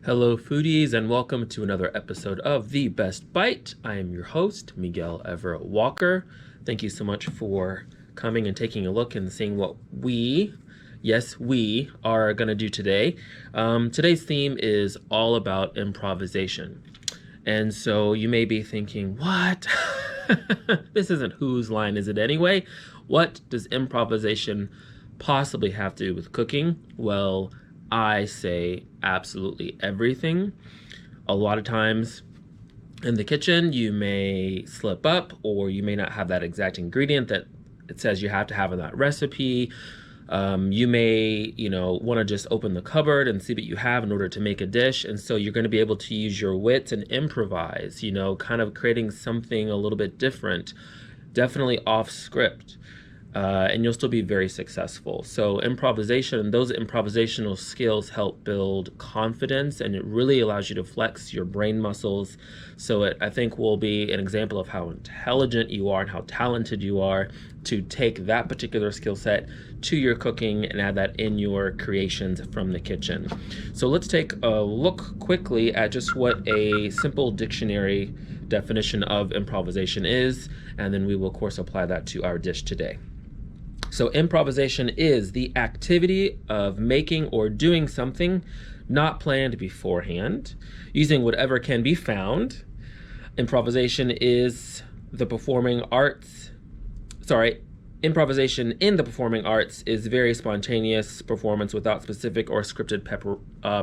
Hello, foodies, and welcome to another episode of The Best Bite. I am your host, Miguel Everett Walker. Thank you so much for coming and taking a look and seeing what we are going to do today. Today's theme is all about improvisation. And so you may be thinking, what? This isn't whose line is it anyway? What does improvisation possibly have to do with cooking? Well, I say absolutely everything. A lot of times in the kitchen, you may slip up or you may not have that exact ingredient that it says you have to have in that recipe. You may, want to just open the cupboard and see what you have in order to make a dish. And so you're going to be able to use your wits and improvise, kind of creating something a little bit different, definitely off script. And you'll still be very successful. So improvisation, those improvisational skills help build confidence, and it really allows you to flex your brain muscles. So it, I think, will be an example of how intelligent you are and how talented you are to take that particular skill set to your cooking and add that in your creations from the kitchen. So let's take a look quickly at just what a simple dictionary definition of improvisation is, and then we will, of course, apply that to our dish today. So improvisation is the activity of making or doing something not planned beforehand, using whatever can be found. Improvisation in the performing arts is very spontaneous performance without specific or scripted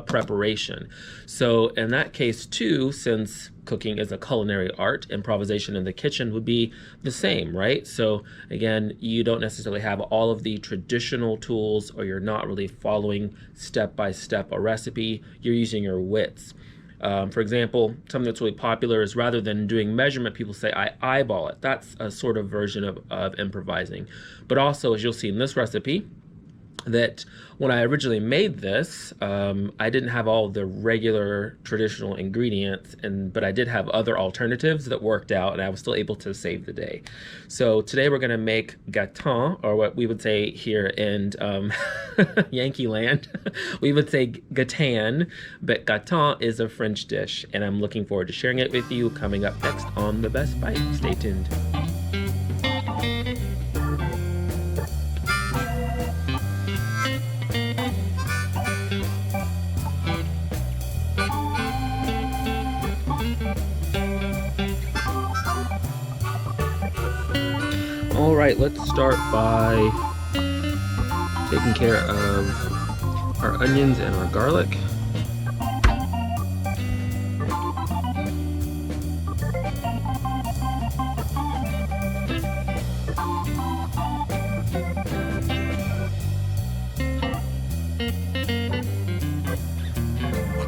preparation. So in that case too, since cooking is a culinary art, improvisation in the kitchen would be the same, right? So again, you don't necessarily have all of the traditional tools, or you're not really following step by step a recipe. You're using your wits. For example, something that's really popular is, rather than doing measurement, people say, I eyeball it. That's a sort of version of improvising. But also, as you'll see in this recipe, that when I originally made this, I didn't have all the regular traditional ingredients, but I did have other alternatives that worked out, and I was still able to save the day. So today we're going to make Gattan, or what we would say here in Yankee land, we would say Gattan, but Gattan is a French dish, and I'm looking forward to sharing it with you coming up next on The Best Bite. Stay tuned. All right, let's start by taking care of our onions and our garlic.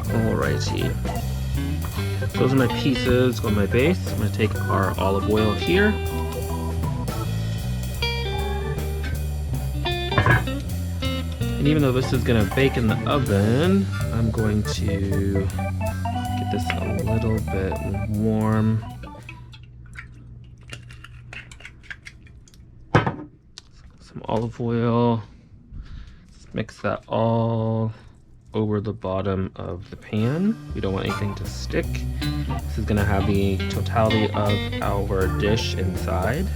Alrighty. Those are my pieces on my base. I'm going to take our olive oil here. And even though this is going to bake in the oven, I'm going to get this a little bit warm. Some olive oil. Let's mix that all over the bottom of the pan. We don't want anything to stick. This is going to have the totality of our dish inside.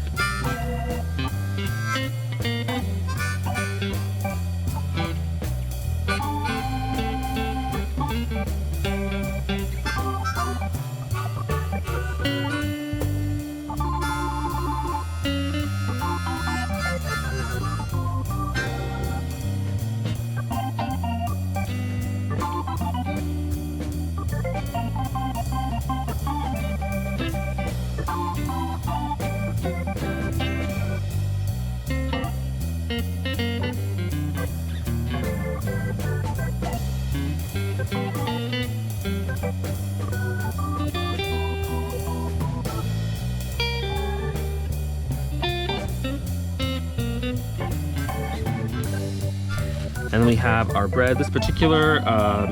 And we have our bread. This particular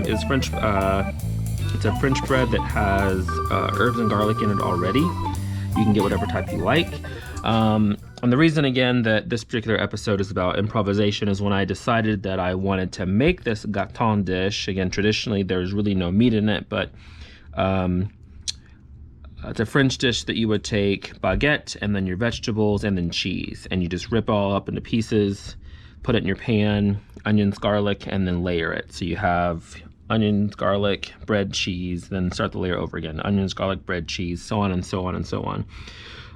is French. It's a French bread that has herbs and garlic in it already. You can get whatever type you like. And the reason, again, that this particular episode is about improvisation is when I decided that I wanted to make this Gattan dish. Again, traditionally, there's really no meat in it, but it's a French dish that you would take baguette and then your vegetables and then cheese. And you just rip it all up into pieces, put it in your pan, onions, garlic, and then layer it. So you have onions, garlic, bread, cheese, then start the layer over again. Onions, garlic, bread, cheese, so on and so on and so on.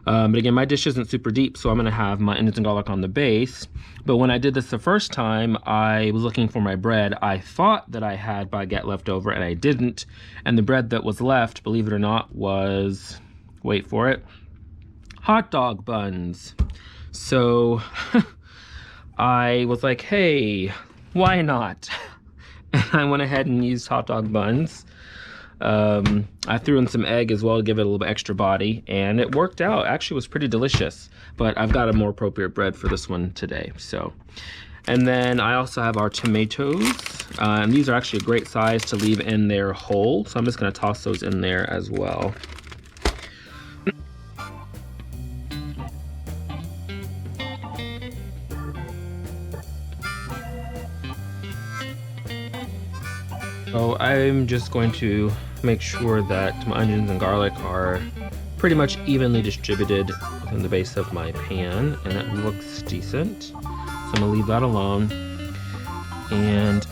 But again, my dish isn't super deep, so I'm gonna have my onions and garlic on the base. But when I did this the first time, I was looking for my bread. I thought that I had baguette left over, and I didn't. And the bread that was left, believe it or not, was, wait for it, hot dog buns. So I was like, hey, why not? And I went ahead and used hot dog buns. I threw in some egg as well to give it a little bit extra body, and it worked out. Actually, it was pretty delicious, but I've got a more appropriate bread for this one today. So, and then I also have our tomatoes, and these are actually a great size to leave in there whole. So I'm just going to toss those in there as well. So I'm just going to make sure that my onions and garlic are pretty much evenly distributed within the base of my pan, and it looks decent. So I'm gonna leave that alone and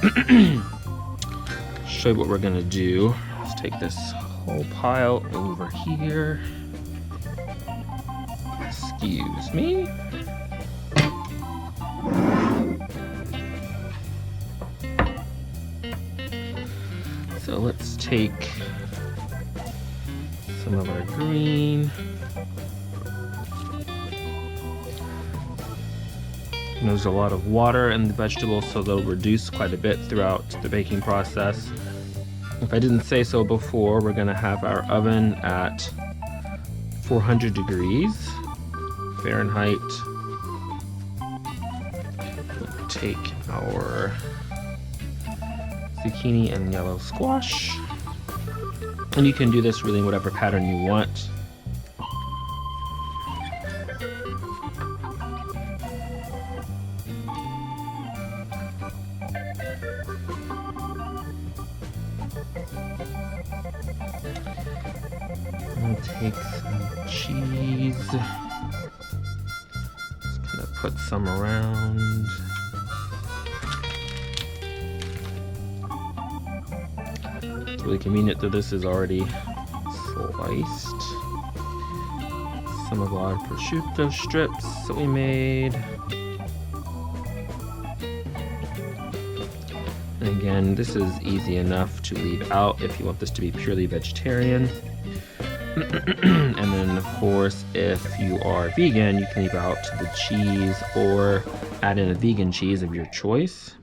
show you what we're gonna do. Let's take this whole pile over here. Excuse me. So let's take some of our green. And there's a lot of water in the vegetables, so they'll reduce quite a bit throughout the baking process. If I didn't say so before, we're gonna have our oven at 400 degrees Fahrenheit. We'll take our zucchini and yellow squash, and you can do this really in whatever pattern you want. I'll take some cheese, just kind of put some around. It's really convenient that this is already sliced. Some of our prosciutto strips that we made. And again, this is easy enough to leave out if you want this to be purely vegetarian. And then of course, if you are vegan, you can leave out the cheese or add in a vegan cheese of your choice.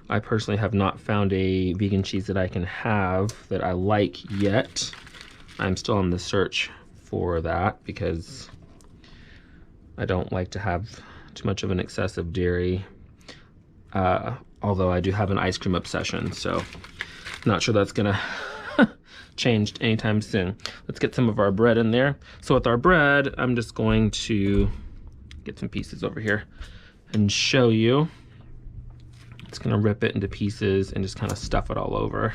I personally have not found a vegan cheese that I can have that I like yet. I'm still on the search for that because I don't like to have too much of an excessive dairy. Although I do have an ice cream obsession, so not sure that's gonna change anytime soon. Let's get some of our bread in there. So with our bread, I'm just going to get some pieces over here and show you. It's gonna rip it into pieces and just kind of stuff it all over.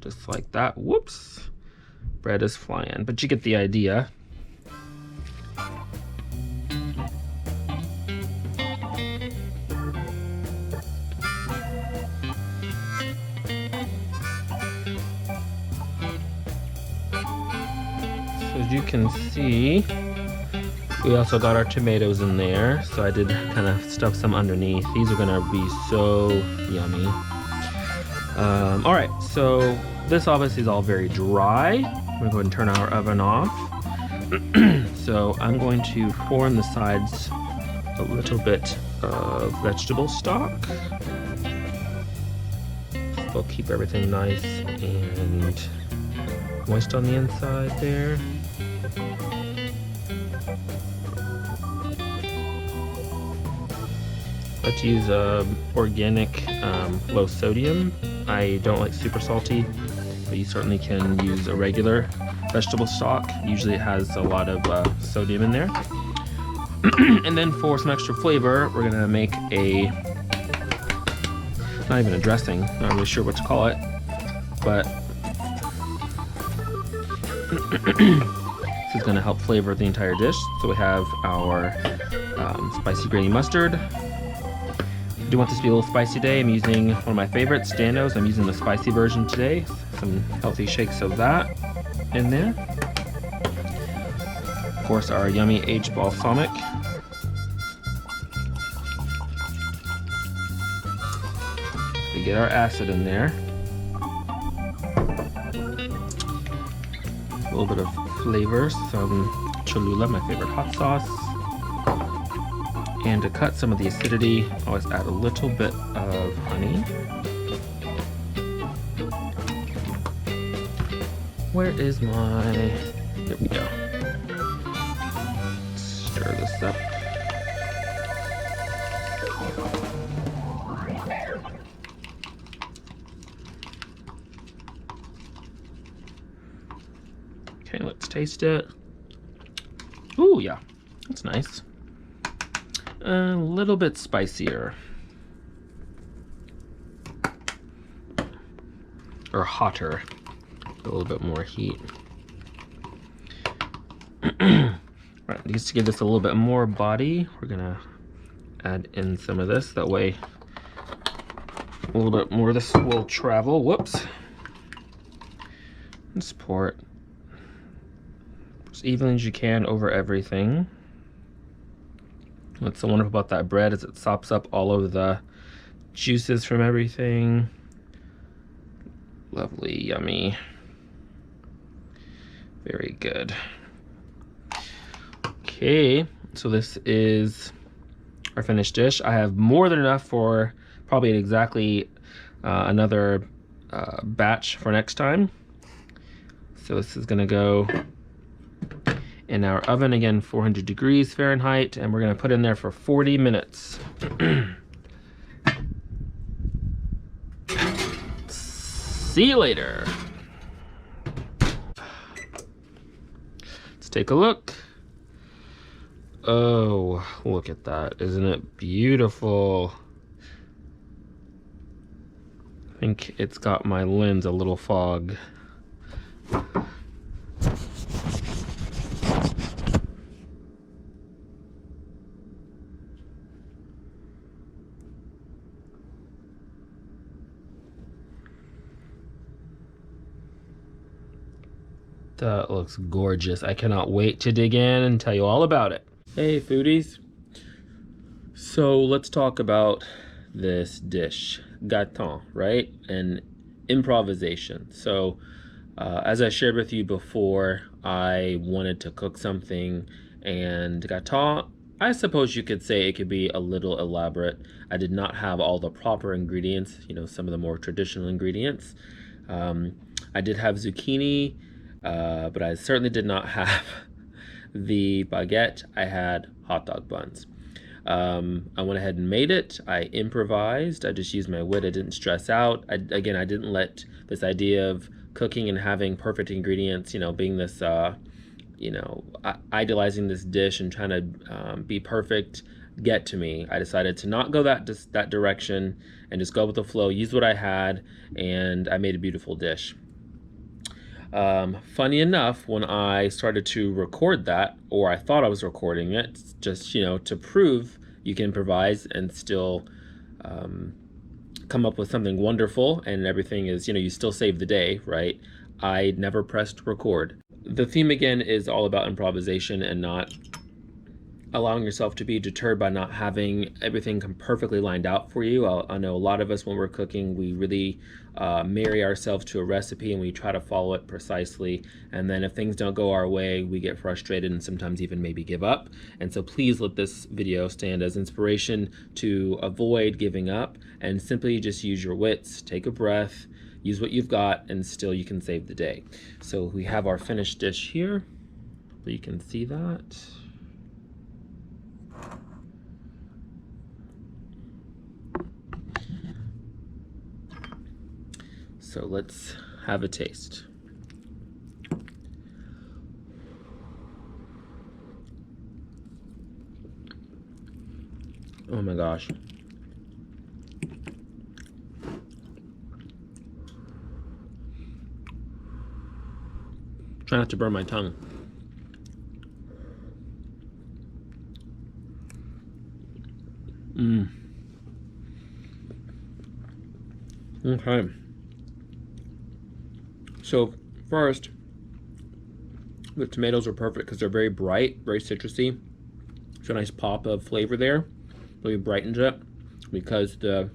Just like that. Whoops. Bread is flying, but you get the idea. So as you can see, we also got our tomatoes in there, so I did kind of stuff some underneath. These are gonna be so yummy. All right, so this obviously is all very dry. I'm gonna go ahead and turn our oven off. So I'm going to pour in the sides a little bit of vegetable stock. We'll keep everything nice and moist on the inside there. Let's use organic low sodium. I don't like super salty but you certainly can use a regular vegetable stock. Usually it has a lot of sodium in there. And then for some extra flavor, we're gonna make a, not even a dressing, not really sure what to call it, but this is gonna help flavor the entire dish. So we have our spicy granny mustard. I do want this to be a little spicy today. I'm using one of my favorites, Dano's. I'm using the spicy version today. Some healthy shakes of that in there. Of course, our yummy aged balsamic. We get our acid in there. A little bit of flavor, some Cholula, my favorite hot sauce. And to cut some of the acidity, I always add a little bit of honey. Where is my, there we go. Stir this up. Okay, let's taste it. Ooh, yeah, that's nice. A little bit spicier. Or hotter. A little bit more heat. Right, just to give this a little bit more body, we're gonna add in some of this. That way, a little bit more of this will travel. Whoops. Just pour it as evenly as you can over everything. What's so wonderful about that bread is it sops up all of the juices from everything. Lovely, yummy. Very good. Okay, so this is our finished dish. I have more than enough for probably exactly another batch for next time. So this is gonna go in our oven, again 400 degrees Fahrenheit, and we're gonna put in there for 40 minutes. See you later. Let's take a look. Oh, look at that. Isn't it beautiful? I think it's got my lens a little fogged. That looks gorgeous. I cannot wait to dig in and tell you all about it. Hey foodies. So let's talk about this dish, Gattan, right? And improvisation. So as I shared with you before, I wanted to cook something, and Gattan, I suppose you could say it could be a little elaborate. I did not have all the proper ingredients, you know, some of the more traditional ingredients. I did have zucchini, but I certainly did not have the baguette. I had hot dog buns. I went ahead and made it. I improvised. I just used my wit. I didn't stress out. Again, I didn't let this idea of cooking and having perfect ingredients, you know, being this, you know, idealizing this dish and trying to be perfect get to me. I decided to not go that direction and just go with the flow, use what I had, and I made a beautiful dish. Funny enough, when I started to record that, or I thought I was recording it, just, you know, to prove you can improvise and still come up with something wonderful, and everything is, you know, you still save the day, right? I never pressed record. The theme again is all about improvisation and not allowing yourself to be deterred by not having everything perfectly lined out for you. I know a lot of us, when we're cooking, we really marry ourselves to a recipe and we try to follow it precisely. And then if things don't go our way, we get frustrated and sometimes even maybe give up. And so please let this video stand as inspiration to avoid giving up and simply just use your wits, take a breath, use what you've got, and still you can save the day. So we have our finished dish here. You can see that. So let's have a taste. Oh my gosh. Try not to burn my tongue. Okay. So first, the tomatoes are perfect because they're very bright, very citrusy. It's a nice pop of flavor there. Really brightens it because the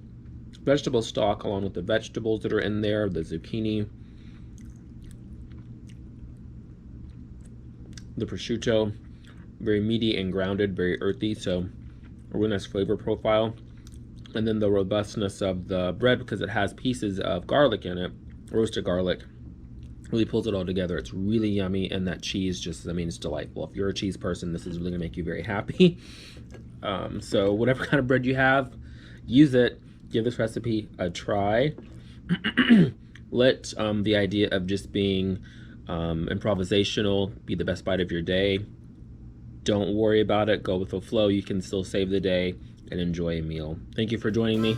vegetable stock, along with the vegetables that are in there, the zucchini, the prosciutto, very meaty and grounded, very earthy, so a really nice flavor profile. And then the robustness of the bread, because it has pieces of garlic in it, roasted garlic, really pulls it all together. It's really yummy, and that cheese just, I mean, it's delightful. If you're a cheese person, this is really gonna make you very happy. So whatever kind of bread you have, use it. Give this recipe a try. Let the idea of just being improvisational be the best bite of your day. Don't worry about it. Go with the flow. You can still save the day and enjoy a meal. Thank you for joining me.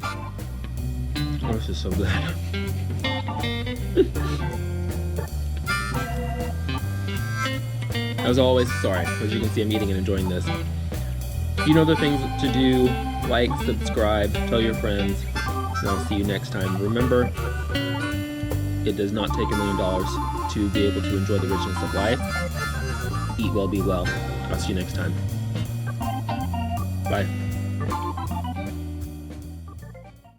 Oh, this is so good. As always, sorry, as you can see, I'm eating and enjoying this. You know the things to do. Like, subscribe, tell your friends, and I'll see you next time. Remember, it does not take $1 million to be able to enjoy the richness of life. Eat well, be well. I'll see you next time. Bye.